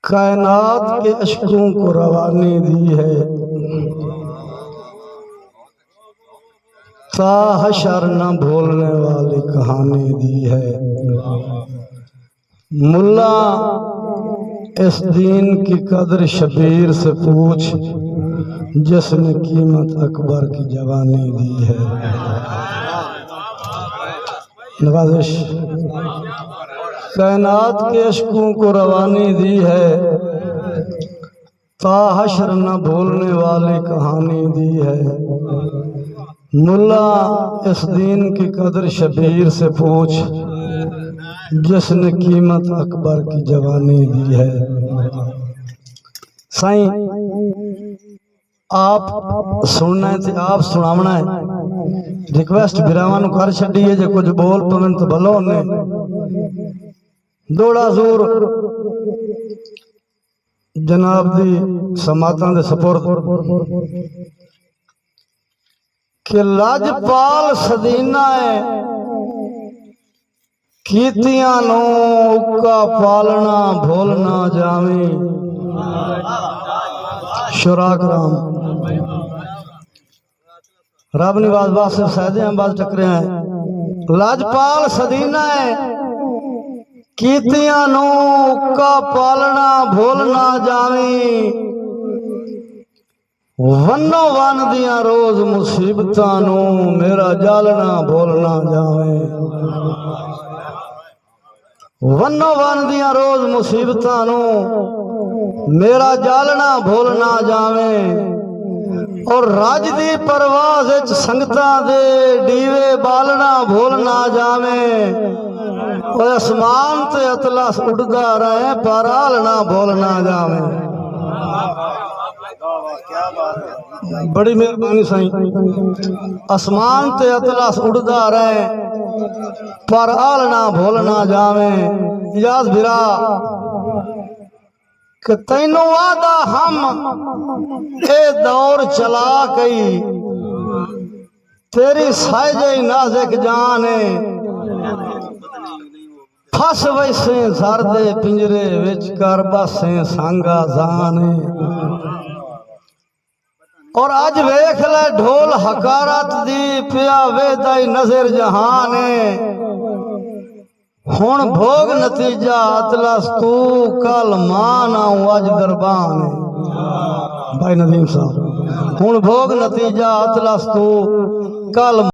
कायनात के अश्कों को रवानी दी है, ता हशर न भूलने वाली कहानी दी है। मुल्ला इस दीन की कदर शबीर से पूछ, जिसने कीमत अकबर की जवानी दी है। नवाजिश कायनात के अश्कों को रवानी दी है, ता हशर न भूलने वाली कहानी दी है। मुल्ला इस दीन की कदर शबीर से पूछ, जिसने कीमत अकबर की जवानी दी है। साईं आप सुनना है ते आप सुनावना है। रिक्वेस्ट बिरावान कर छड़ी है, जे कुछ बोल पवन तो भलो ने दौड़ा जोर जनाब दी समातां दे सपुर्द कि लाजपाल सदीना है, कीतियां नो उका पालना भूलना जावे। शुराक राम रब निवाज वासिफ सैदे हैं बाल चक्रे हैं। लाजपाल सदीना है, कीतियां नो उका पालना भूलना जावे। वनो वन दिया रोज मुसीबतां नो मेरा जालना भूलना जावे। वनो वन दिया रोज मुसीबतां नो मेरा जालना भूलना जावे। और राज दी परवाज विच संगतां दे डीवे बालना भूलना जावे। और आसमान ते अतलास उड़दा रहे पर आलना भूलना जावे। बड़ी मेहरबानी साईं। आसमान ते अतलास उड़दा रहे पर आलना भूलना जावे। इजाज बिरा कि तैनू आदा हम ए दौर चला कई, तेरी साइजे नाज़िक जान फस वैसे जरदे पिंजरे विच कर बसे सांगा जान। और अज वेख ले ढोल हकारत दी पिया वेदाई नजर जहान। हुण भोग नतीजा अतलस तू कल मान आऊं अज दरबान। भाई नदीम साहब हुण भोग नतीजा अतलस तू कल